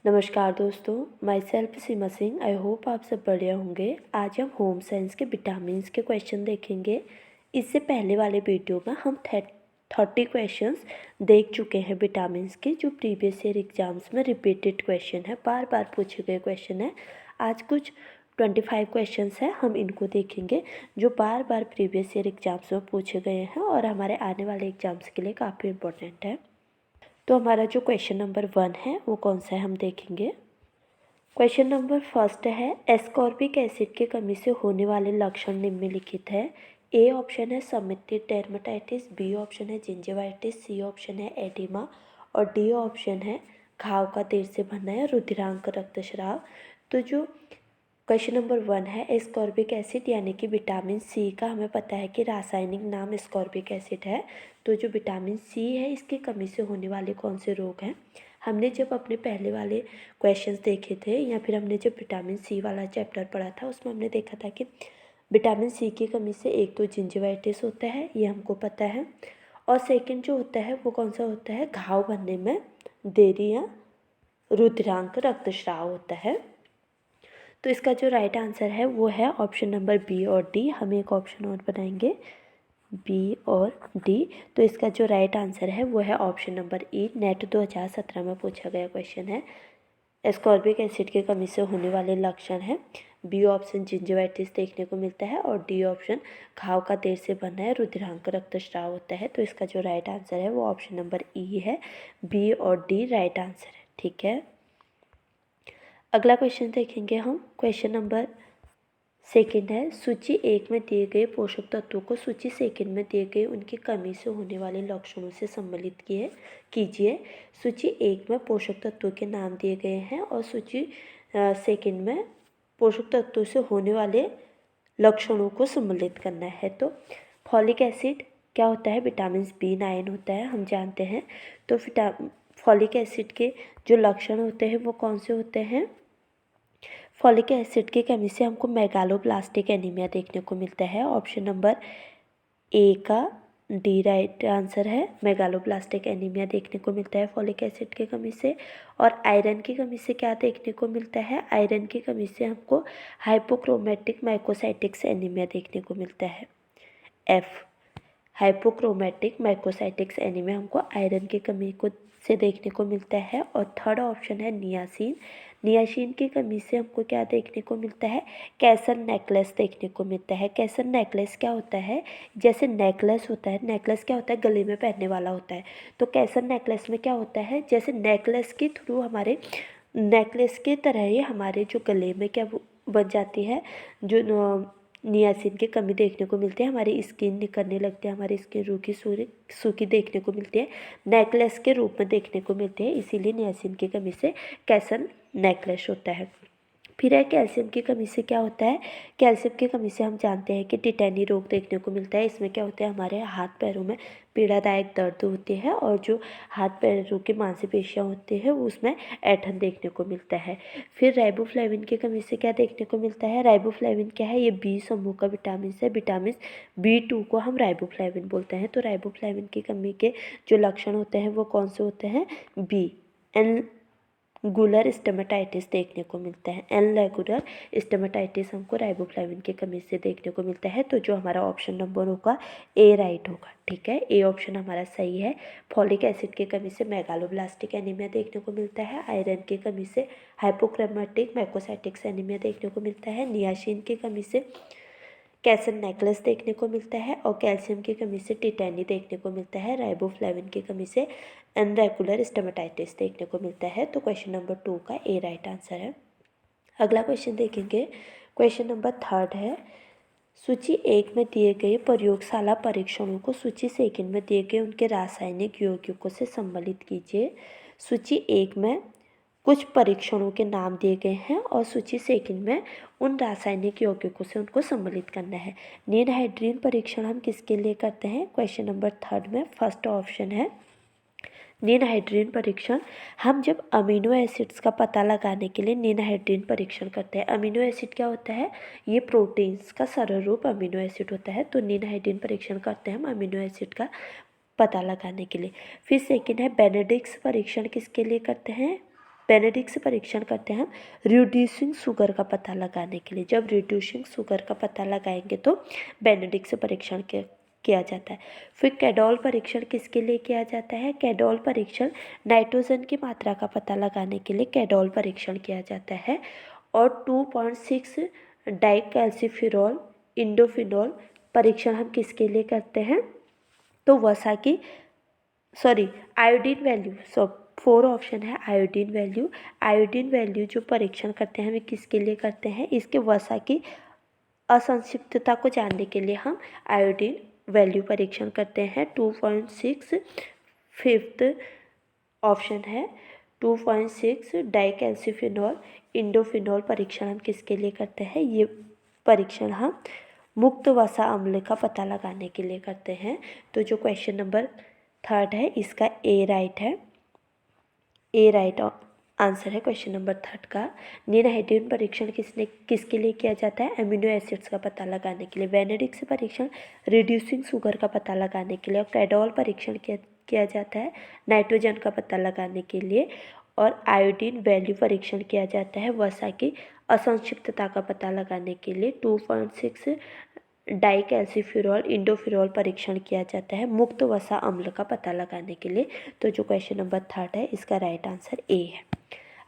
नमस्कार दोस्तों, my self Seema Singh. I hope आप सब बढ़िया होंगे। आज हम होम साइंस के विटामिन्स के क्वेश्चन देखेंगे। इससे पहले वाले वीडियो में हम 30 क्वेश्चंस देख चुके हैं विटामिन्स के, जो प्रीवियस ईयर एग्जाम्स में रिपीटेड क्वेश्चन है, बार बार पूछे गए क्वेश्चन है। आज कुछ 25 क्वेश्चंस हैं, हम इनको देखेंगे जो बार बार प्रीवियस ईयर एग्जाम्स में पूछे गए हैं और हमारे आने वाले एग्जाम्स के लिए काफ़ी इंपॉर्टेंट है। तो हमारा जो क्वेश्चन नंबर 1 है वो कौन सा है, हम देखेंगे। क्वेश्चन नंबर फर्स्ट है, एस्कॉर्बिक एसिड की कमी से होने वाले लक्षण निम्नलिखित है। ए ऑप्शन है समिति डेर्मेटाइटिस, बी ऑप्शन है जिंजिवाइटिस, सी ऑप्शन है एडिमा और डी ऑप्शन है घाव का देर से भरना या रुधिरांक रक्तस्राव। तो जो क्वेश्चन नंबर 1 है, एस्कॉर्बिक एसिड यानी कि विटामिन सी का हमें पता है कि रासायनिक नाम एस्कॉर्बिक एसिड है। तो जो विटामिन सी है इसकी कमी से होने वाले कौन से रोग हैं। हमने जब अपने पहले वाले क्वेश्चंस देखे थे या फिर हमने जब विटामिन सी वाला चैप्टर पढ़ा था उसमें हमने देखा था कि विटामिन सी की कमी से एक तो जिंजिवाइटिस होता है, ये हमको पता है, और सेकंड जो होता है वो कौन सा होता है, घाव बनने में देरी या रुधिरांक रक्तस्राव होता है। तो इसका जो राइट आंसर है वो है ऑप्शन नंबर बी और डी। हम एक ऑप्शन और बनाएंगे, बी और डी। तो इसका जो राइट आंसर है वो है ऑप्शन नंबर ई। नेट 2017 में पूछा गया क्वेश्चन है। एस्कॉर्बिक एसिड की कमी से होने वाले लक्षण है, बी ऑप्शन जिंजिवाइटिस देखने को मिलता है और डी ऑप्शन घाव का देर से बनना है, रुधिरांक रक्तस्राव होता है। तो इसका जो राइट आंसर है वो ऑप्शन नंबर ई है। बी और डी राइट आंसर है, ठीक है। अगला क्वेश्चन देखेंगे हम। क्वेश्चन नंबर सेकंड है, सूची 1 में दिए गए पोषक तत्वों को सूची सेकंड में दिए गए उनकी कमी से होने वाले लक्षणों से सम्मिलित कीजिए। सूची 1 में पोषक तत्वों के नाम दिए गए हैं और सूची सेकंड में पोषक तत्वों से होने वाले लक्षणों को सम्मिलित करना है। तो फॉलिक एसिड क्या होता है, विटामिन B9 होता है, हम जानते हैं। तो फॉलिक एसिड के जो लक्षण होते हैं वो कौन से होते हैं। फॉलिक एसिड की कमी से हमको मेगालोब्लास्टिक एनीमिया देखने को मिलता है। ऑप्शन नंबर ए का डी राइट आंसर है। मेगालोब्लास्टिक एनीमिया देखने को मिलता है फॉलिक एसिड की कमी से। और आयरन की कमी से क्या देखने को मिलता है, आयरन की कमी से हमको हाइपोक्रोमैटिक माइकोसाइटिक्स एनीमिया देखने को मिलता है। एफ, हाइपोक्रोमैटिक माइकोसाइटिक्स एनीमिया हमको आयरन की कमी को से देखने को मिलता है। और थर्ड ऑप्शन है नियासिन। नियासिन की कमी से हमको क्या देखने को मिलता है, कैसर नेकलेस देखने को मिलता है। कैसर नेकलेस क्या होता है, जैसे नेकलेस होता है, नेकलेस क्या होता है, गले में पहनने वाला होता है। तो कैसर नेकलेस में क्या होता है, जैसे नेकलेस के थ्रू हमारे नेकलेस की तरह ही हमारे जो गले में क्या बन जाती है, जो नियासिन की कमी देखने को मिलती है, हमारी स्किन निकलने लगती है, हमारी स्किन रूखी सूखी देखने को मिलती है, नेकलेस के रूप में देखने को मिलती है। इसीलिए नियासिन की कमी से कैसन नेकलेस होता है। फिर है कैल्शियम की कमी से क्या होता है, कैल्शियम की कमी से हम जानते हैं कि टिटेनी रोग देखने को मिलता है। इसमें क्या होता है, हमारे हाथ पैरों में पीड़ादायक दर्द होती है और जो हाथ पैरों की मांसपेशियां होती है उसमें ऐंठन देखने को मिलता है। फिर राइबोफ्लेविन की कमी से क्या देखने को मिलता है, राइबोफ्लेविन क्या है, ये बी समूह का विटामिन है। विटामिन B2 को हम राइबोफ्लेविन बोलते हैं। तो राइबोफ्लेविन की कमी के जो लक्षण होते हैं वो कौन से होते हैं, बी एनगुलर स्टोमेटाइटिस देखने को मिलता है। एनगुलर स्टोमेटाइटिस हमको राइबोफ्लेविन की कमी से देखने को मिलता है। तो जो हमारा ऑप्शन नंबर होगा ए राइट होगा, ठीक है। ए ऑप्शन हमारा सही है। फॉलिक एसिड की कमी से मेगालोब्लास्टिक एनीमिया देखने को मिलता है। आयरन की कमी से हाइपोक्रोमैटिक माइकोसाइटिक्स एनीमिया देखने को मिलता है। नियासिन की कमी से कैसन नेकलेस देखने को मिलता है और कैल्शियम की कमी से टिटेनी देखने को मिलता है। राइबोफ्लेविन की कमी से एनरेगुलर स्टोमेटाइटिस देखने को मिलता है। तो क्वेश्चन नंबर 2 का ए राइट आंसर है। अगला क्वेश्चन देखेंगे। क्वेश्चन नंबर 3 है, सूची 1 में दिए गए प्रयोगशाला परीक्षणों को सूची सेकंड में दिए गए उनके रासायनिक यौगिकों से सम्मिलित कीजिए। सूची 1 में कुछ परीक्षणों के नाम दिए गए हैं और सूची सेकंड में उन रासायनिक यौगिकों से उनको सम्मिलित करना है। निनहाइड्रीन परीक्षण हम किसके लिए करते हैं, क्वेश्चन नंबर 3 में फर्स्ट ऑप्शन है निनहाइड्रीन परीक्षण। हम जब अमीनो एसिड्स का पता लगाने के लिए निनहाइड्रीन परीक्षण करते हैं। अमीनो एसिड क्या होता है, ये प्रोटीन्स का सरल रूप अमीनो एसिड होता है। तो निनहाइड्रीन परीक्षण करते हैं हम अमीनो एसिड का पता लगाने के लिए। फिर सेकंड है बेनेडिक्स परीक्षण, किसके लिए करते हैं, बेनेडिक्ट परीक्षण करते हैं हम रिड्यूसिंग शुगर का पता लगाने के लिए। जब रिड्यूसिंग शुगर का पता लगाएंगे तो बेनेडिक्ट परीक्षण किया जाता है। फिर कैडॉल परीक्षण किसके लिए किया जाता है? कैडॉल परीक्षण नाइट्रोजन की मात्रा का पता लगाने के लिए कैडॉल परीक्षण किया जाता है। और 2.6 डाइकैल्सिफिरॉल इंडोफिनॉल परीक्षण हम किसके लिए करते हैं? तो वसा की आयोडीन वैल्यू, 4 ऑप्शन है आयोडीन वैल्यू। आयोडीन वैल्यू जो परीक्षण करते हैं हमें किसके लिए करते हैं? इसके वसा की असंक्षिप्तता को जानने के लिए हम आयोडीन वैल्यू परीक्षण करते हैं। 2.6 फिफ्थ ऑप्शन है 2.6 डाइकैल्सिफिनॉल इंडोफिनॉल परीक्षण हम किसके लिए करते हैं? ये परीक्षण हम मुक्त वसा अम्ल का पता लगाने के लिए करते हैं। तो जो क्वेश्चन नंबर 3 है इसका ए राइट है, ए राइट आंसर है क्वेश्चन नंबर 3 का। निनहाइड्रीन परीक्षण किसके लिए किया जाता है? एमिनो एसिड्स का पता लगाने के लिए। बेनेडिक्ट परीक्षण रिड्यूसिंग शुगर का पता लगाने के लिए। और कैडॉल परीक्षण किया जाता है नाइट्रोजन का पता लगाने के लिए। और आयोडीन वैल्यू परीक्षण किया जाता है वसा की असंक्षिप्तता का पता लगाने के लिए। 2.6 डाइकैल्सिफिरॉल इंडोफिरॉल परीक्षण किया जाता है मुक्त वसा अम्ल का पता लगाने के लिए। तो जो क्वेश्चन नंबर 3 है इसका राइट आंसर ए है।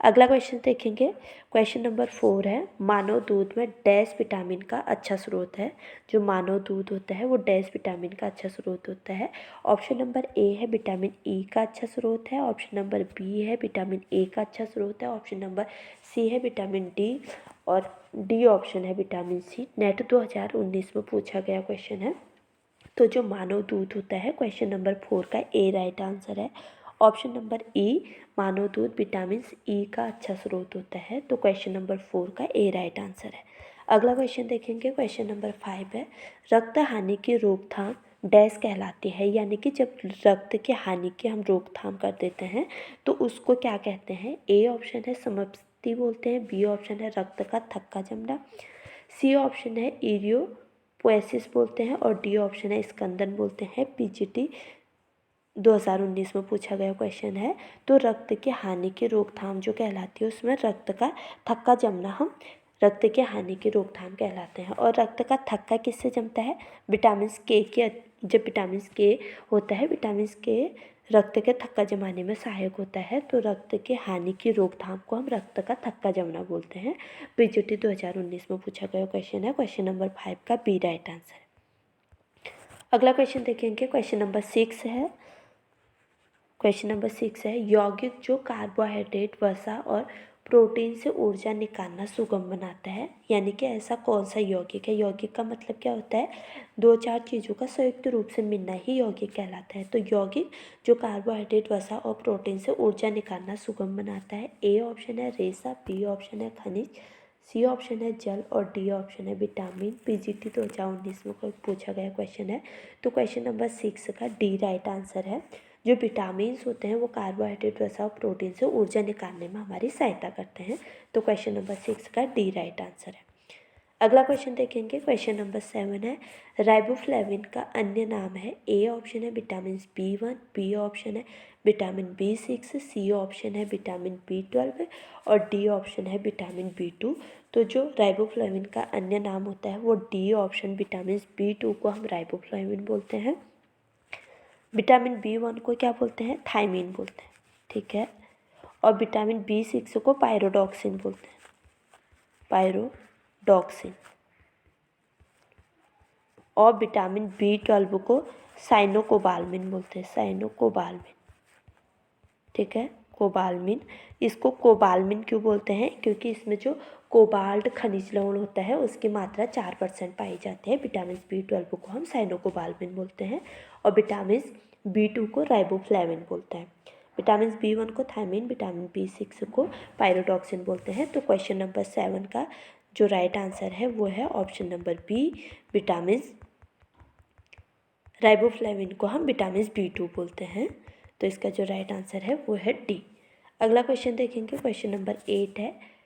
अगला क्वेश्चन देखेंगे, क्वेश्चन नंबर 4 है मानव दूध में डैश विटामिन का अच्छा स्रोत है। जो मानव दूध होता है वो डैश विटामिन का अच्छा स्रोत होता है। ऑप्शन नंबर ए है विटामिन ई का अच्छा स्रोत है। ऑप्शन नंबर बी है विटामिन ए का अच्छा स्रोत है। ऑप्शन नंबर सी है विटामिन डी और डी ऑप्शन है विटामिन सी। नेट 2019 में पूछा गया क्वेश्चन है। तो जो मानव दूध होता है क्वेश्चन नंबर 4 का ए राइट आंसर है। ऑप्शन नंबर ई मानव दूध विटामिन ई का अच्छा स्रोत होता है। तो क्वेश्चन नंबर 4 का ए राइट आंसर है। अगला क्वेश्चन देखेंगे, क्वेश्चन नंबर 5 है रक्त हानि की रोकथाम डैश कहलाती है। यानी कि जब रक्त की हानि की हम रोकथाम कर देते हैं तो उसको क्या कहते हैं? ए ऑप्शन है समाप्ति बोलते हैं। बी ऑप्शन है रक्त का थक्का जमना। सी ऑप्शन है इरियोपोएसिस बोलते हैं। और डी ऑप्शन है स्कंदन बोलते हैं। पीजीटी 2019 में पूछा गया क्वेश्चन है। तो रक्त की हानि की रोकथाम जो कहलाती है उसमें रक्त का थक्का जमना हम रक्त की हानि की रोकथाम कहलाते हैं। और रक्त का थक्का किससे जमता है? विटामिन के जब विटामिन के होता है, विटामिन के रक्त के थक्का जमाने में सहायक होता है। तो रक्त की हानि की रोकथाम को हम रक्त का थक्का जमना बोलते हैं। पीजीटी 2019 में पूछा गया क्वेश्चन है क्वेश्चन नंबर 5 का बी राइट आंसर है। अगला क्वेश्चन देखेंगे, क्वेश्चन नंबर 6 है। क्वेश्चन नंबर 6 है यौगिक जो कार्बोहाइड्रेट वसा और प्रोटीन से ऊर्जा निकालना सुगम बनाता है। यानी कि ऐसा कौन सा यौगिक है? यौगिक का मतलब क्या होता है? 2-4 चीज़ों का संयुक्त रूप से मिलना ही यौगिक कहलाता है। तो यौगिक जो कार्बोहाइड्रेट वसा और प्रोटीन से ऊर्जा निकालना सुगम बनाता है। ए ऑप्शन है रेशा, बी ऑप्शन है खनिज, सी ऑप्शन है जल और डी ऑप्शन है विटामिन। पीजीटी 2019 में पूछा गया क्वेश्चन है। तो क्वेश्चन नंबर 6 का डी राइट आंसर है। जो विटामिन्स होते हैं वो कार्बोहाइड्रेट वसा और प्रोटीन से ऊर्जा निकालने में हमारी सहायता करते हैं। तो क्वेश्चन नंबर 6 का डी राइट आंसर है। अगला क्वेश्चन देखेंगे, क्वेश्चन नंबर 7 है राइबोफ्लेविन का अन्य नाम है। ए ऑप्शन है विटामिन B1, बी ऑप्शन है विटामिन B6, सी ऑप्शन है विटामिन B12 और डी ऑप्शन है विटामिन B2। तो जो राइबोफ्लेविन का अन्य नाम होता है वो डी ऑप्शन विटामिन B2 को हम राइबोफ्लेविन बोलते हैं। विटामिन B1 को क्या बोलते हैं? थायमीन बोलते हैं, ठीक है। और विटामिन B6 को पायरोडॉक्सिन बोलते हैं, पायरोडॉक्सिन। और विटामिन B12 को साइनोकोबाल्मिन बोलते हैं, साइनोकोबाल्मिन, ठीक है, कोबाल्मिन। इसको कोबाल्मिन क्यों बोलते हैं? क्योंकि इसमें जो कोबाल्ट खनिज लवण होता है उसकी मात्रा 4% पाई जाती है। विटामिन B12 को हम साइनोकोबाल्मिन बोलते हैं और विटामिन B2 को राइबोफ्लेविन बोलते हैं। विटामिन B1 को थायमीन, विटामिन B6 को पायरोडॉक्सिन बोलते हैं। तो क्वेश्चन नंबर 7 का जो राइट आंसर है वो है option number B, vitamin riboflavin को हम विटामिन B2 बोलते हैं। तो इसका जो राइट आंसर है वो है डी। अगला क्वेश्चन देखेंगे, क्वेश्चन नंबर 8 है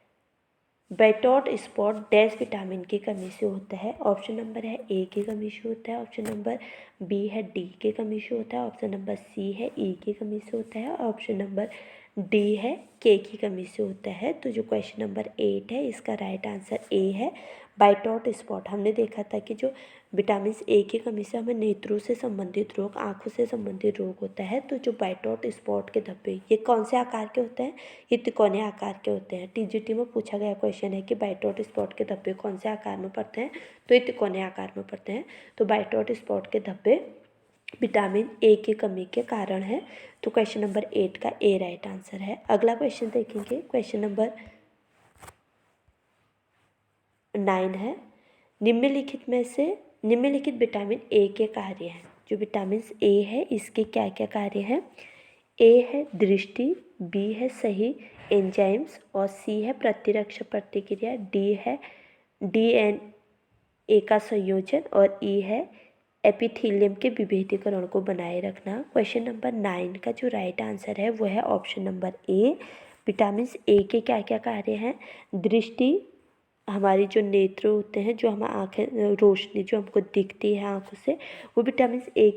बेटोट स्पॉट डैश विटामिन की कमी से होता है। ऑप्शन नंबर है ए की कमी से होता है, ऑप्शन नंबर बी है डी की कमी से होता है, ऑप्शन नंबर सी है ई की कमी से होता है और ऑप्शन नंबर डी है के की कमी से होता है। तो जो क्वेश्चन नंबर 8 है इसका राइट आंसर ए है। बाइटॉट स्पॉट हमने देखा था कि जो विटामिन ए की कमी से हमें नेत्रों से संबंधित रोग, आँखों से संबंधित रोग होता है। तो जो बाइटॉट स्पॉट के धब्बे ये कौन से आकार के होते हैं? ये त्रिकोणीय आकार के होते हैं। टीजीटी में पूछा गया क्वेश्चन है कि बाइटॉट स्पॉट के धब्बे कौन से आकार में पड़ते हैं? तो ये त्रिकोणीय आकार में पड़ते हैं। तो बाइटॉट स्पॉट के धब्बे विटामिन ए की कमी के कारण है। तो क्वेश्चन नंबर 8 का ए राइट आंसर है। अगला क्वेश्चन देखेंगे, क्वेश्चन नंबर 9 है। निम्नलिखित विटामिन ए के कार्य हैं। जो विटामिन ए है इसके क्या क्या कार्य हैं? ए है दृष्टि, बी है सही एंजाइम्स और सी है प्रतिरक्षा प्रतिक्रिया, डी है डीएनए का संयोजन और ई है एपिथीलियम के विभेदीकरण को बनाए रखना। क्वेश्चन नंबर 9 का जो राइट आंसर है वो है option number A. Vitamin A के क्या क्या कार्य हैं? दृष्टि, हमारी जो नेत्र होते हैं, जो हम आँखें, रोशनी जो हमको दिखती है आँखों से, वो विटामिन ए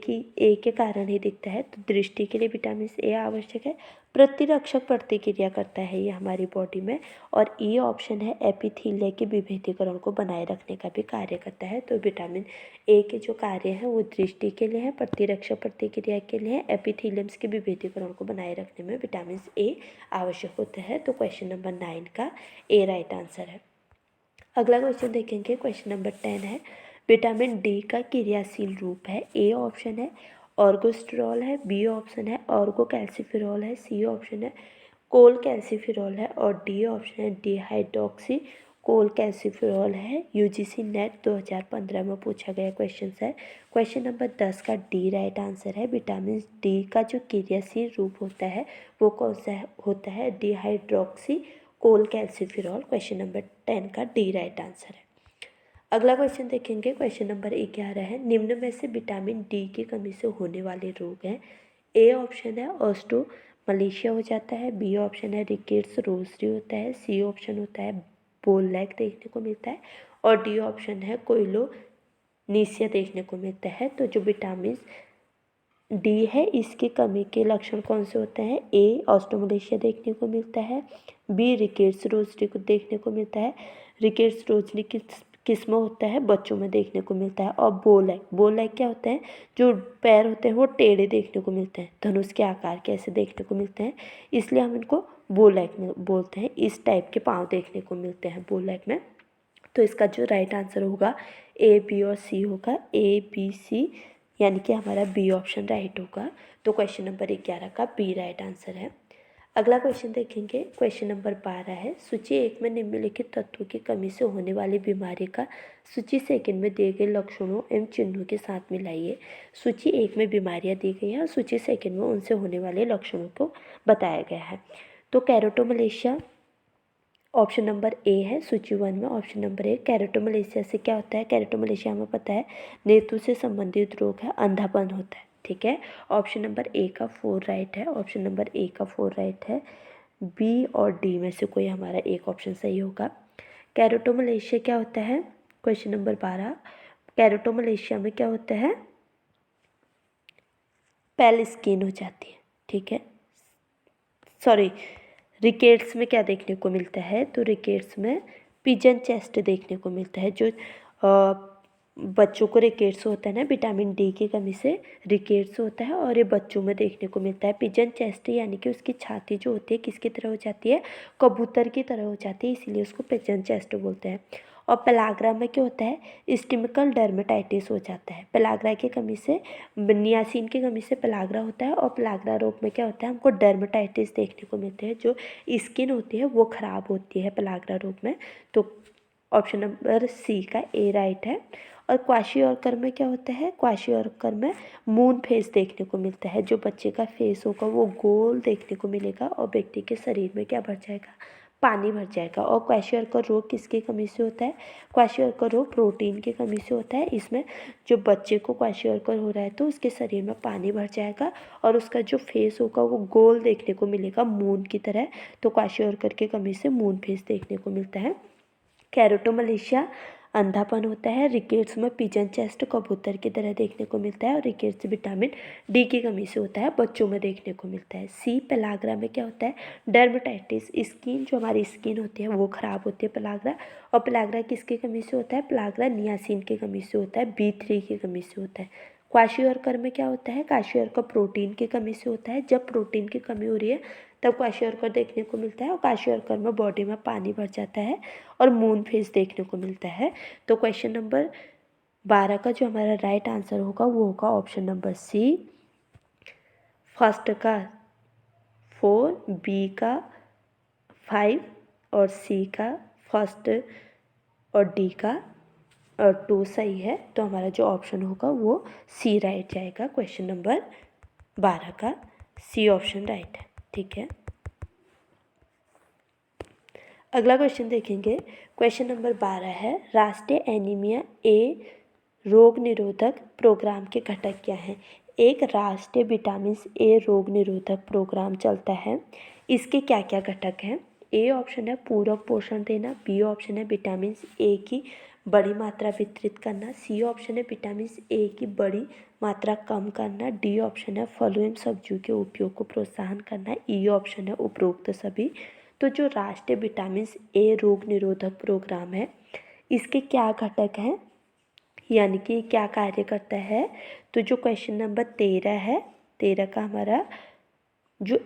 के कारण ही दिखता है। तो दृष्टि के लिए विटामिन ए आवश्यक है। प्रतिरक्षक प्रतिक्रिया करता है ये हमारी बॉडी में। और ई ऑप्शन है एपिथीलिया के विभेदीकरण को बनाए रखने का भी कार्य करता है। तो विटामिन ए के जो कार्य हैं वो दृष्टि के लिए है, प्रतिरक्षक प्रतिक्रिया के लिए है, एपिथीलियम्स के विभेदीकरण को बनाए रखने में विटामिन ए आवश्यक होता है। तो क्वेश्चन नंबर 9 का ए राइट आंसर है। अगला क्वेश्चन देखेंगे, क्वेश्चन नंबर 10 है। विटामिन डी का क्रियाशील रूप है। ए ऑप्शन है ऑर्गोस्टेरॉल है, बी ऑप्शन है ऑर्गोकैल्सिफेरॉल है, सी ऑप्शन है कोल कैल्सिफेरॉल है और डी ऑप्शन है डिहाइड्रोक्सी कोल कैल्सिफेरॉल है। यूजीसी नेट 2015 में पूछा गया क्वेश्चन है। क्वेश्चन नंबर 10 का डी राइट आंसर है। विटामिन डी का जो क्रियाशील रूप होता है वो कौन सा होता है? डिहाइड्रोक्सी कोल कैल्सिफेरॉल। क्वेश्चन नंबर 10 का डी राइट आंसर है। अगला क्वेश्चन देखेंगे, क्वेश्चन नंबर 11 है। निम्न में से विटामिन डी की कमी से होने वाले रोग हैं। ए ऑप्शन है ऑस्टोमलेशिया हो जाता है, बी ऑप्शन है रिकेट्स रोजरी होता है, सी ऑप्शन होता है बोल लैग देखने को मिलता है और डी ऑप्शन है कोइलोनीसिया देखने को मिलता है। तो जो विटामिन डी है इसकी कमी के लक्षण कौन से होते हैं? ए ऑस्टोमलेशिया देखने को मिलता है, बी रिकेट्स रोजरी को देखने को मिलता है, रिकेट्स रोजरी किस में होता है? बच्चों में देखने को मिलता है। और बोल लाइक क्या होता है? जो पैर होते हैं वो टेढ़े देखने को मिलते हैं, धनुष के आकार के ऐसे देखने को मिलते हैं, इसलिए हम इनको बोल लाइक में बोलते हैं। इस टाइप के पाँव देखने को मिलते हैं बोल लाइक में। तो इसका जो राइट आंसर होगा ए बी और सी होगा, ए बी सी, यानी कि हमारा बी ऑप्शन राइट होगा। तो क्वेश्चन नंबर 11 का बी राइट आंसर है। अगला क्वेश्चन देखेंगे, क्वेश्चन नंबर 12 है। सूची 1 में निम्नलिखित तत्वों की कमी से होने वाली बीमारी का सूची 2 में दिए गए लक्षणों एवं चिन्हों के साथ मिलाइए। सूची 1 में बीमारियां दी गई हैं और सूची 2 में उनसे होने वाले लक्षणों को बताया गया है। तो कैरोटोमलेशिया ऑप्शन नंबर ए है सूची 1 में। ऑप्शन नंबर ए, कैरोटोमलेशिया से क्या होता है? कैरोटोमलेशिया हमें पता है नेत्र से संबंधित रोग है, अंधापन होता है, ठीक है। ऑप्शन नंबर ए का 4 राइट है। ऑप्शन नंबर ए का 4 राइट है। बी और डी में से कोई हमारा एक ऑप्शन सही होगा। कैरोटोमलेशिया क्या होता है? क्वेश्चन नंबर 12, कैरोटोमलेशिया में क्या होता है? पेल स्किन हो जाती है, ठीक है। सॉरी, रिकेट्स में क्या देखने को मिलता है? तो रिकेट्स में पिजन चेस्ट देखने को मिलता है। जो बच्चों को रिकेट्स होता है ना, विटामिन डी की कमी से रिकेट्स होता है और ये बच्चों में देखने को मिलता है। पिजन चेस्ट यानी कि उसकी छाती जो होती है किसकी तरह हो जाती है? कबूतर की तरह हो जाती है, इसीलिए उसको पिजन चेस्ट बोलते हैं। और पेलाग्रा में क्या होता है? स्टिमिकल डर्मेटाइटिस हो जाता है। पेलाग्रा की कमी से, नियासिन की कमी से पेलाग्रा होता है और पेलाग्रा रोग में क्या होता है? हमको डर्मेटाइटिस देखने को मिलते हैं, जो स्किन होती है वो ख़राब होती है पेलाग्रा रोग में। तो ऑप्शन नंबर सी का ए राइट है। और क्वाशियोरकर में क्या होता है? क्वाशियोरकर में मून फेस देखने को मिलता है। जो बच्चे का फेस होगा वो गोल देखने को मिलेगा और व्यक्ति के शरीर में क्या भर जाएगा? पानी भर जाएगा। और क्वाशियोरकर रोग किसकी कमी से होता है? क्वाशियोरकर रोग प्रोटीन की कमी से होता है। इसमें जो बच्चे को क्वाशियोरकर हो रहा है तो उसके शरीर में पानी भर जाएगा और उसका जो फेस होगा वो गोल देखने को मिलेगा मून की तरह। तो क्वाशियोरकर की कमी से मून फेस देखने को मिलता है। कैरोटोमलेशिया अंधापन होता है। रिकेट्स में पिजन चेस्ट कबूतर की तरह देखने को मिलता है और रिकेट्स विटामिन डी की कमी से होता है, बच्चों में देखने को मिलता है। सी पेलाग्रा में क्या होता है, डर्मेटाइटिस, स्किन जो हमारी स्किन होती है वो खराब होती है पेलाग्रा, और पेलाग्रा किसकी कमी से होता है, पेलाग्रा नियासिन की कमी से होता है, B3 की कमी से होता है। क्वाशियोरकर में क्या होता है, क्वाशियोरकर प्रोटीन की कमी से होता है। जब प्रोटीन की कमी हो रही है तब क्वाशियोरकर देखने को मिलता है, और क्वाशियोरकर में बॉडी में पानी भर जाता है और मून फेस देखने को मिलता है। तो क्वेश्चन नंबर 12 का जो हमारा राइट आंसर होगा वो होगा ऑप्शन नंबर सी, फर्स्ट का 4, बी का 5 और सी का फर्स्ट और डी का और 2 सही है। तो हमारा जो ऑप्शन होगा वो सी राइट जाएगा। क्वेश्चन नंबर 12 का सी ऑप्शन राइट है। ठीक है, अगला क्वेश्चन देखेंगे। क्वेश्चन नंबर 12 है, राष्ट्रीय एनीमिया ए रोग निरोधक प्रोग्राम के घटक क्या हैं। एक राष्ट्रीय विटामिन ए रोग निरोधक प्रोग्राम चलता है, इसके क्या क्या घटक हैं। ए ऑप्शन है पूरक पोषण देना, बी ऑप्शन है विटामिन ए की बड़ी मात्रा वितरित करना, सी ऑप्शन है विटामिन ए की बड़ी मात्रा कम करना, डी ऑप्शन है फलों एवं सब्जियों के उपयोग को प्रोत्साहन करना, ई ऑप्शन है उपरोक्त सभी। तो जो राष्ट्रीय विटामिन ए रोग निरोधक प्रोग्राम है, इसके क्या घटक हैं, यानी कि क्या कार्य करता है। तो जो क्वेश्चन नंबर 13 है, 13 का हमारा जो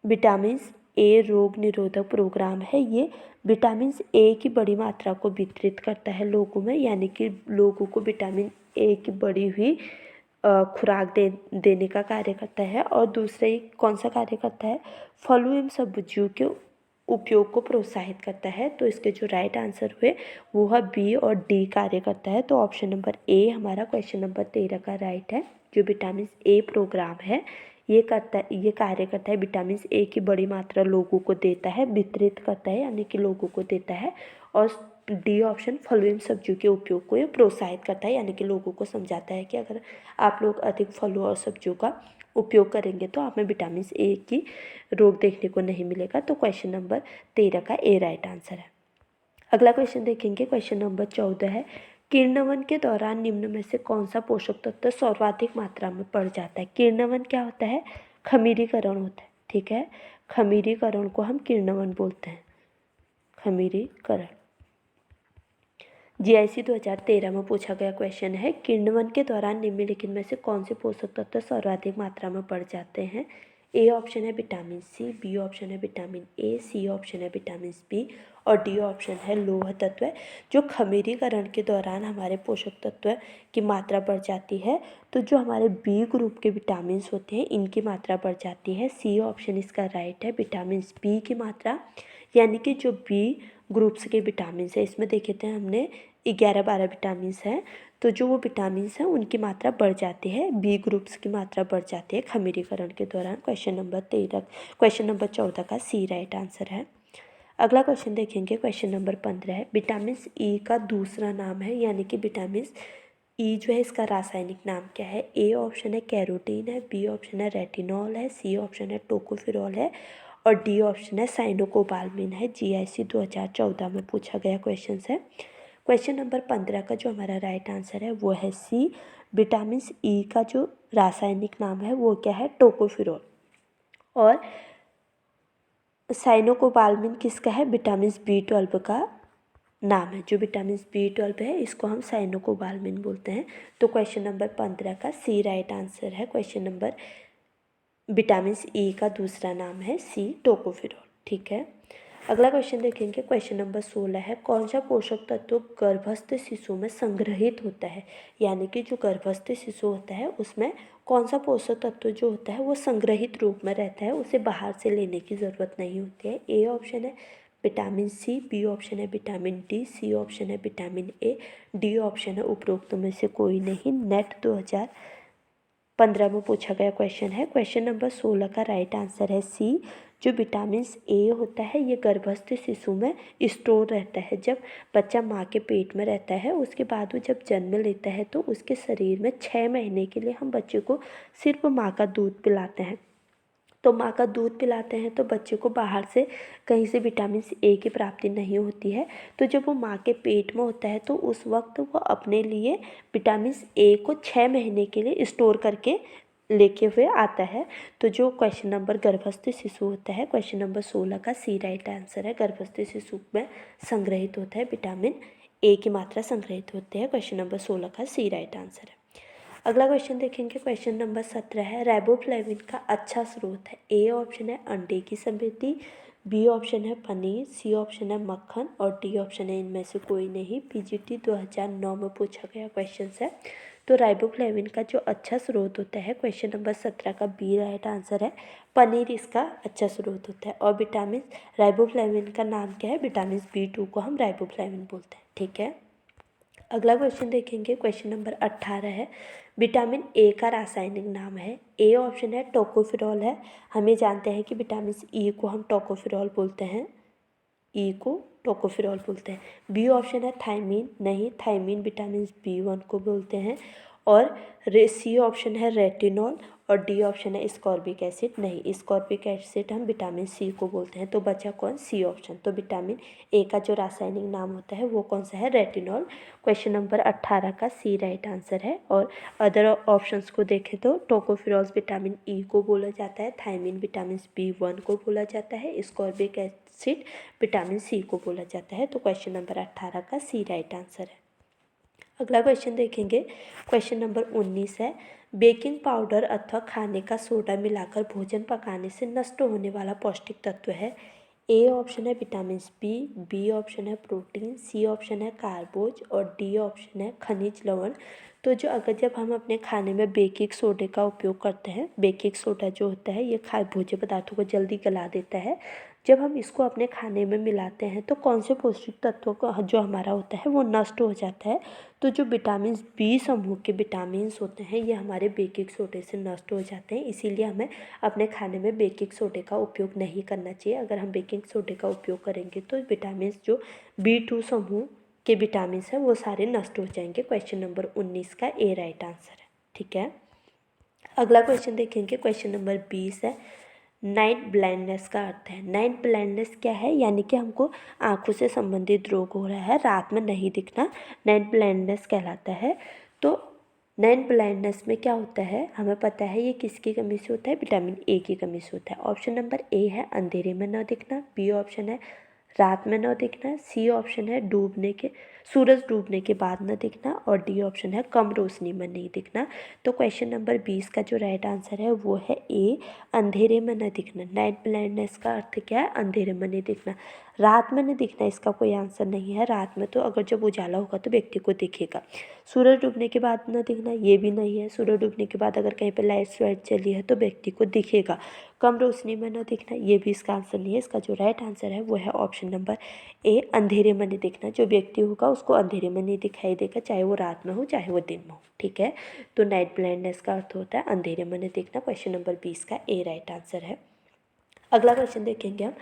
विटामिन ए रोग निरोधक प्रोग्राम है, ये विटामिन ए की बड़ी मात्रा को वितरित करता है लोगों में, यानी कि लोगों को विटामिन ए की बढ़ी हुई खुराक देने का कार्य करता है। और दूसरा ही कौन सा कार्य करता है, फलों एवं सब्जियों के उपयोग को प्रोत्साहित करता है। तो इसके जो राइट आंसर हुए वो है बी और डी कार्य करता है। तो ऑप्शन नंबर ए हमारा क्वेश्चन नंबर 13 का राइट है। जो विटामिन ए प्रोग्राम है ये कार्य करता है, विटामिन ए की बड़ी मात्रा लोगों को देता है, वितरित करता है यानी कि लोगों को देता है। और डी ऑप्शन फलों एवं सब्जियों के उपयोग को ये प्रोत्साहित करता है, यानी कि लोगों को समझाता है कि अगर आप लोग अधिक फलों और सब्जियों का उपयोग करेंगे तो आप में विटामिन ए की रोग देखने को नहीं मिलेगा। तो क्वेश्चन नंबर 13 का ए राइट आंसर है। अगला क्वेश्चन देखेंगे। क्वेश्चन नंबर 14 है, किण्वन के दौरान निम्न में से कौन सा पोषक तत्व सर्वाधिक मात्रा में पड़ जाता है। किण्वन क्या होता है, खमीरीकरण होता है। ठीक है, खमीरीकरण को हम किण्वन बोलते हैं, खमीरीकरण। जीआईसी 2013 में पूछा गया क्वेश्चन है, किण्वन के दौरान निम्नलिखित में से कौन से पोषक तत्व सर्वाधिक मात्रा में बढ़ जाते हैं। ए ऑप्शन है विटामिन सी, बी ऑप्शन है विटामिन ए, सी ऑप्शन है विटामिन बी और डी ऑप्शन है लौह तत्व। जो खमीरीकरण के दौरान हमारे पोषक तत्व की मात्रा बढ़ जाती है, तो जो हमारे बी ग्रुप के विटामिन होते हैं इनकी मात्रा बढ़ जाती है। सी ऑप्शन इसका राइट है, विटामिन बी की मात्रा, यानी कि जो बी ग्रुप्स के विटामिन है, इसमें देखे थे हमने 11-12 विटामिन हैं, तो जो वो विटामिन हैं उनकी मात्रा बढ़ जाती है, बी ग्रुप्स की मात्रा बढ़ जाती है खमीरीकरण के दौरान। क्वेश्चन नंबर 14 का सी राइट आंसर है। अगला क्वेश्चन देखेंगे। क्वेश्चन नंबर 15 है, विटामिन ई का दूसरा नाम है, यानी कि विटामिन ई जो है इसका रासायनिक नाम क्या है। ए ऑप्शन है कैरोटीन है, बी ऑप्शन है रेटिनॉल है, सी ऑप्शन है टोकोफिरॉल है और डी ऑप्शन है साइनोकोबाल्मिन है। जीआईसी 2014 में पूछा गया क्वेश्चन है। क्वेश्चन नंबर 15 का जो हमारा राइट आंसर है वो है सी, विटामिन ई का जो रासायनिक नाम है वो क्या है, टोकोफिरॉल। और साइनोकोबाल्मिन किसका है, विटामिन B12 का नाम है। जो विटामिन B12 है इसको हम साइनोकोबाल्मिन बोलते हैं। तो क्वेश्चन नंबर 15 का सी राइट आंसर है। क्वेश्चन नंबर विटामिन ई का दूसरा नाम है सी, टोकोफिरॉल। ठीक है, अगला क्वेश्चन देखेंगे। क्वेश्चन नंबर 16 है, कौन सा पोषक तत्व गर्भस्थ शिशु में संग्रहित होता है, यानी कि जो गर्भस्थ शिशु होता है उसमें कौन सा पोषक तत्व जो होता है वो संग्रहित रूप में रहता है, उसे बाहर से लेने की ज़रूरत नहीं होती है। ए ऑप्शन है विटामिन सी, बी ऑप्शन है विटामिन डी, सी ऑप्शन है विटामिन ए, डी ऑप्शन है उपरोक्त में से कोई नहीं। नेट 2015 में पूछा गया क्वेश्चन है। क्वेश्चन नंबर 16 का राइट आंसर है सी। जो विटामिन ए होता है ये गर्भस्थ शिशु में स्टोर रहता है। जब बच्चा माँ के पेट में रहता है उसके बाद वो जब जन्म लेता है तो उसके शरीर में 6 महीने के लिए हम बच्चे को सिर्फ माँ का दूध पिलाते हैं। तो माँ का दूध पिलाते हैं तो बच्चे को बाहर से कहीं से विटामिन ए की प्राप्ति नहीं होती है। तो जब वो माँ के पेट में होता है तो उस वक्त वो अपने लिए विटामिन ए को 6 महीने के लिए स्टोर करके लेके हुए आता है। तो जो क्वेश्चन नंबर गर्भस्थ शिशु होता है, क्वेश्चन नंबर 16 का सी राइट आंसर है। गर्भस्थ शिशु में संग्रहित होता है विटामिन ए की मात्रा संग्रहित होती है। क्वेश्चन नंबर 16 का सी राइट आंसर है। अगला क्वेश्चन देखेंगे, क्वेश्चन नंबर 17 है, राइबोफ्लेविन का अच्छा स्रोत है। ए ऑप्शन है अंडे की समृद्धि, बी ऑप्शन है पनीर, सी ऑप्शन है मक्खन और डी ऑप्शन है इनमें से कोई नहीं। पीजीटी 2009 में पूछा गया क्वेश्चन है। तो राइबोफ्लेविन का जो अच्छा स्रोत होता है, क्वेश्चन नंबर 17 का बी राइट आंसर है। पनीर इसका अच्छा स्रोत होता है। और विटामिन राइबोफ्लेविन का नाम क्या है? विटामिन B2 को हम राइबोफ्लेविन बोलते हैं। ठीक है। अगला क्वेश्चन देखेंगे, क्वेश्चन नंबर 18 है, विटामिन ए का रासायनिक नाम है। ए ऑप्शन है टोकोफेरॉल है। हमें जानते हैं कि विटामिन ई को हम टोकोफेरॉल बोलते हैं, ई को टोकोफेरॉल बोलते हैं। बी ऑप्शन है थायमीन, नहीं, थायमीन विटामिन B1 को बोलते हैं। और सी ऑप्शन है रेटिनॉल और डी ऑप्शन है स्कॉर्बिक एसिड, नहीं, स्कॉर्बिक एसिड हम विटामिन सी को बोलते हैं। तो बचा कौन? C option. तो विटामिन ए का जो रासायनिक नाम होता है वो कौन सा है? रेटिनॉल। क्वेश्चन नंबर 18 का सी राइट आंसर है। और अदर ऑप्शंस को देखें तो टोकोफेरॉल विटामिन ई को बोला जाता है, थायमीन विटामिन B1 को बोला जाता है, स्कॉर्बिक एसिड विटामिन सी को बोला जाता है। तो क्वेश्चन नंबर 18 का सी राइट आंसर है। अगला क्वेश्चन देखेंगे, क्वेश्चन नंबर 19 है, बेकिंग पाउडर अथवा खाने का सोडा मिलाकर भोजन पकाने से नष्ट होने वाला पौष्टिक तत्व है। ए ऑप्शन है विटामिन बी ऑप्शन है प्रोटीन, सी ऑप्शन है कार्बोज और डी ऑप्शन है खनिज लवण। तो जब हम अपने खाने में बेकिंग सोडे का उपयोग करते हैं, बेकिंग सोडा जो होता है ये भोज्य पदार्थों को जल्दी गला देता है। जब हम इसको अपने खाने में मिलाते हैं तो कौन से पौष्टिक तत्वों का जो हमारा होता है वो नष्ट हो जाता है। तो जो विटामिन बी समूह के विटामिन्स होते हैं ये हमारे बेकिंग सोडे से नष्ट हो जाते हैं। इसीलिए हमें अपने खाने में बेकिंग सोडे का उपयोग नहीं करना चाहिए। अगर हम बेकिंग सोडे का उपयोग करेंगे तो विटामिन जो B2 समूह के विटामिन्स हैं वो सारे नष्ट हो जाएंगे। क्वेश्चन नंबर 19 का ए राइट आंसर है। ठीक है। अगला क्वेश्चन देखेंगे, क्वेश्चन नंबर 20 है, नाइट ब्लाइंडनेस का अर्थ है। नाइट ब्लाइंडनेस क्या है? यानी कि हमको आँखों से संबंधित रोग हो रहा है, रात में नहीं दिखना, नाइट ब्लाइंडनेस कहलाता है। तो नाइट ब्लाइंडनेस में क्या होता है हमें पता है, ये किसकी कमी से होता है? विटामिन ए की कमी से होता है। ऑप्शन नंबर ए है अंधेरे में न दिखना, बी ऑप्शन है रात में न दिखना, सी ऑप्शन है सूरज डूबने के बाद न दिखना और डी ऑप्शन है कम रोशनी में नहीं दिखना। तो क्वेश्चन नंबर 20 का जो राइट आंसर है वो है ए, अंधेरे में न दिखना। नाइट ब्लाइंडनेस का अर्थ क्या है? अंधेरे में नहीं दिखना। रात में न दिखना इसका कोई आंसर नहीं है। रात में तो अगर जब उजाला होगा तो व्यक्ति को दिखेगा। सूरज डूबने के बाद न दिखना ये भी नहीं है। सूरज डूबने के बाद अगर कहीं पर लाइट वाइट चली है तो व्यक्ति को दिखेगा। कम रोशनी में न दिखना ये भी इसका आंसर नहीं है। इसका जो राइट आंसर है वो है ऑप्शन नंबर ए, अंधेरे में नहीं दिखना। जो व्यक्ति होगा उसको अंधेरे में नहीं दिखाई देगा, चाहे वो रात में हो चाहे वो दिन में हो। ठीक है। तो नाइट ब्लाइंडनेस का अर्थ होता है अंधेरे में नहीं दिखना। क्वेश्चन नंबर 20 का ए राइट आंसर है। अगला क्वेश्चन देखेंगे हम,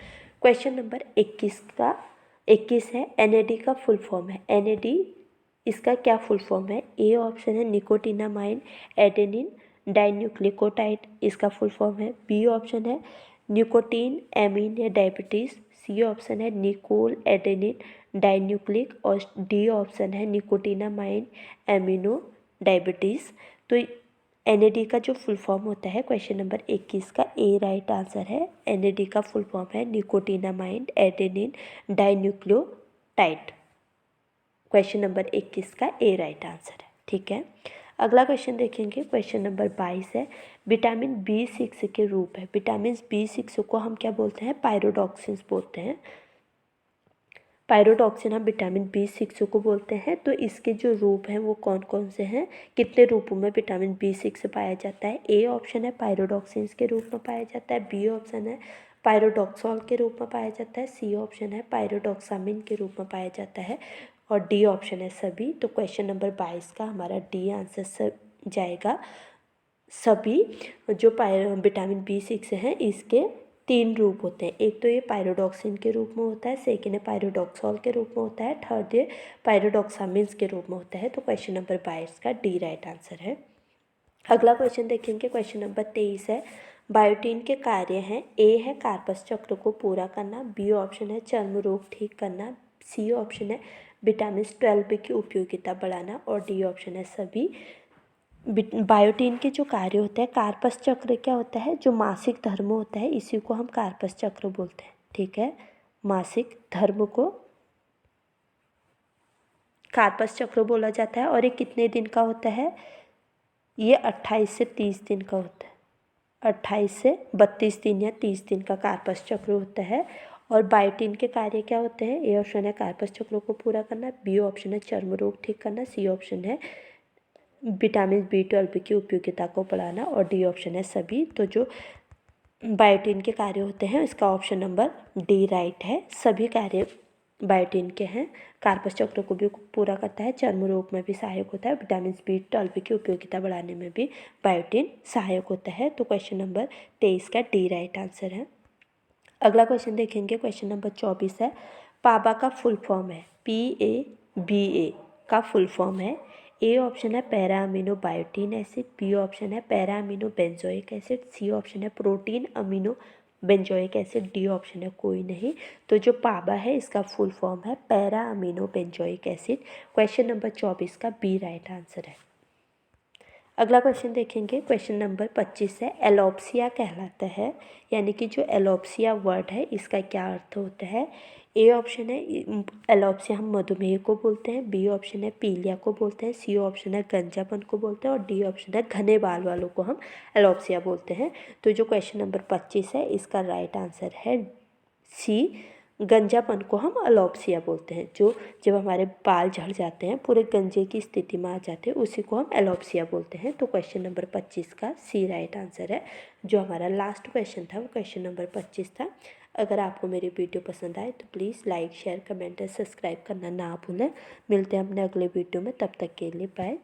क्वेश्चन नंबर 21 है, NAD का फुल फॉर्म है। NAD इसका क्या फुल फॉर्म है? ए ऑप्शन है निकोटिनामाइन एडेनिन डाइन्यूक्लियोटाइड, इसका फुल फॉर्म है। बी ऑप्शन है निकोटीन एमीन या डायबिटीज़, सी ऑप्शन है निकोल एडेनिन डाइन्यूक्लिक और डी ऑप्शन है निकोटिनामाइन एमिनो डायबिटीज़। तो NAD का जो फुल फॉर्म होता है, क्वेश्चन नंबर 21 का ए राइट आंसर है। NAD का फुल फॉर्म है निकोटिनामाइन एडेनिन डाइन्यूक्लियोटाइड। क्वेश्चन नंबर 21 का ए राइट आंसर है। ठीक है। अगला क्वेश्चन देखेंगे, क्वेश्चन नंबर 22 है, विटामिन B6 के रूप है। विटामिन B6 को हम क्या बोलते हैं? पायरोडॉक्सिन्स बोलते हैं। पायरोडॉक्सिन हम विटामिन B6 को बोलते हैं। तो इसके जो रूप हैं वो कौन कौन से हैं? कितने रूपों में विटामिन B6 पाया जाता है? ए ऑप्शन है पायरोडॉक्सिन्स के रूप में पाया जाता है, बी ऑप्शन है पायरोडॉक्सॉल के रूप में पाया जाता है, सी ऑप्शन है पायरोडॉक्सामिन के रूप में पाया जाता है और डी ऑप्शन है सभी। तो क्वेश्चन नंबर 22 का हमारा डी आंसर जाएगा सभी। जो विटामिन B6 हैं इसके 3 रूप होते हैं। एक तो ये पायरोडॉक्सिन के रूप में होता है, सेकेंड है पायरोडॉक्सॉल के रूप में होता है, थर्ड ये पायरोडॉक्सामिन्स के रूप में होता है। तो क्वेश्चन नंबर 22 का डी राइट आंसर है। अगला क्वेश्चन देखेंगे, क्वेश्चन नंबर 23 है, बायोटीन के कार्य हैं, ए है कार्पस चक्र को पूरा करना, बी ऑप्शन है चर्म रोग ठीक करना, सी ऑप्शन है विटामिन 12 की उपयोगिता बढ़ाना और डी ऑप्शन है सभी। बायोटीन के जो कार्य होते हैं, कार्पस चक्र क्या होता है, जो मासिक धर्म होता है इसी को हम कार्पस चक्र बोलते हैं। ठीक है, मासिक धर्म को कार्पस चक्र बोला जाता है। और ये कितने दिन का होता है, ये 28 से 30 दिन का होता है। 28 से 32 दिन या 30 दिन का कार्पस चक्र होता है। और बायोटीन के कार्य क्या होते हैं, ए ऑप्शन है कार्पस चक्र को पूरा करना, बी ऑप्शन है चर्म रोग ठीक करना, सी ऑप्शन है विटामिन B12 की उपयोगिता को बढ़ाना और डी ऑप्शन है सभी। तो जो बायोटीन के कार्य होते हैं इसका ऑप्शन नंबर डी राइट है। सभी कार्य बायोटीन के हैं, कार्पस चक्र को भी पूरा करता है, चर्म रोग में भी सहायक होता है, विटामिन B12 की उपयोगिता बढ़ाने में भी बायोटीन सहायक होता है। तो क्वेश्चन नंबर 23 का डी राइट आंसर है। अगला क्वेश्चन देखेंगे, क्वेश्चन नंबर 24 है। पाबा का फुल फॉर्म है, PABA का फुल फॉर्म है। ए ऑप्शन है para amino biotin acid, B option है para amino benzoic acid, C option है protein amino benzoic acid, D option है कोई नहीं। तो जो पाबा है इसका फुल फॉर्म है para amino benzoic acid. Question number 24 का बी राइट आंसर है। अगला क्वेश्चन देखेंगे, क्वेश्चन नंबर 25 है। एलोप्सिया कहलाता है, यानी कि जो एलोप्सिया वर्ड है इसका क्या अर्थ होता है। ए ऑप्शन है एलोप्सिया हम मधुमेह को बोलते हैं, बी ऑप्शन है पीलिया को बोलते हैं, सी ऑप्शन है गंजापन को बोलते हैं और डी ऑप्शन है घने बाल वालों को हम एलोप्सिया बोलते हैं। तो जो क्वेश्चन नंबर 25 है इसका राइट आंसर है सी, गंजापन को हम एलोप्सिया बोलते हैं। जो जब हमारे बाल झड़ जाते हैं, पूरे गंजे की स्थिति में आ जाते हैं, उसी को हम एलोप्सिया बोलते हैं। तो क्वेश्चन नंबर 25 का सी राइट आंसर है। जो हमारा लास्ट क्वेश्चन था वो क्वेश्चन नंबर 25 था। अगर आपको मेरी वीडियो पसंद आए तो प्लीज़ लाइक शेयर कमेंट और सब्सक्राइब करना ना भूलें। मिलते हैं अपने अगले वीडियो में, तब तक के लिए बाय।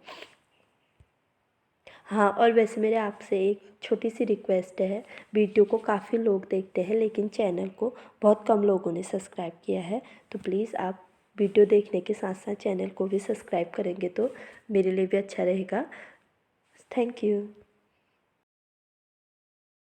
हाँ, और वैसे मेरे आपसे एक छोटी सी रिक्वेस्ट है, वीडियो को काफ़ी लोग देखते हैं लेकिन चैनल को बहुत कम लोगों ने सब्सक्राइब किया है, तो प्लीज़ आप वीडियो देखने के साथ साथ चैनल को भी सब्सक्राइब करेंगे तो मेरे लिए भी अच्छा रहेगा। Thank you.